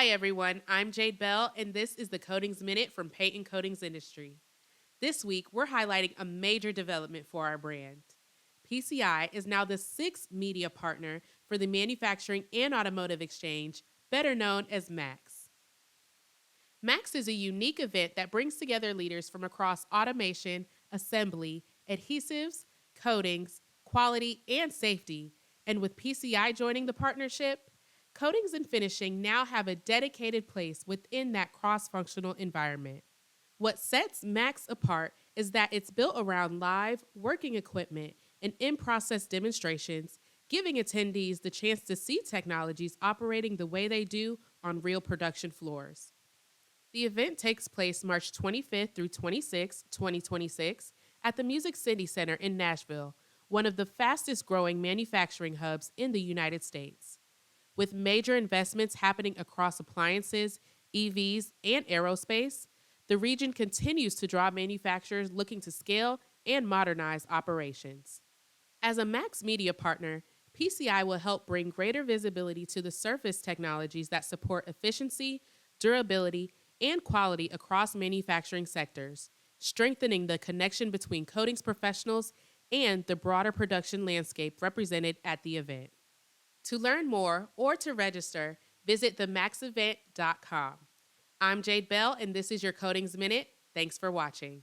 Hi, everyone. I'm Jade Bell, and this is the Coatings Minute from Peyton Coatings Industry. This week, we're highlighting a major development for our brand. PCI is now the sixth media partner for the Manufacturing and Automotive Exchange, better known as MAX. MAX is a unique event that brings together leaders from across automation, assembly, adhesives, coatings, quality, and safety. And with PCI joining the partnership, coatings and finishing now have a dedicated place within that cross-functional environment. What sets MAX apart is that it's built around live, working equipment and in-process demonstrations, giving attendees the chance to see technologies operating the way they do on real production floors. The event takes place March 25th through 26, 2026, at the Music City Center in Nashville, one of the fastest growing manufacturing hubs in the United States. With major investments happening across appliances, EVs, and aerospace, the region continues to draw manufacturers looking to scale and modernize operations. As a Max Media partner, PCI will help bring greater visibility to the surface technologies that support efficiency, durability, and quality across manufacturing sectors, strengthening the connection between coatings professionals and the broader production landscape represented at the event. To learn more or to register, visit themaxevent.com. I'm Jade Bell, and this is your Coatings Minute. Thanks for watching.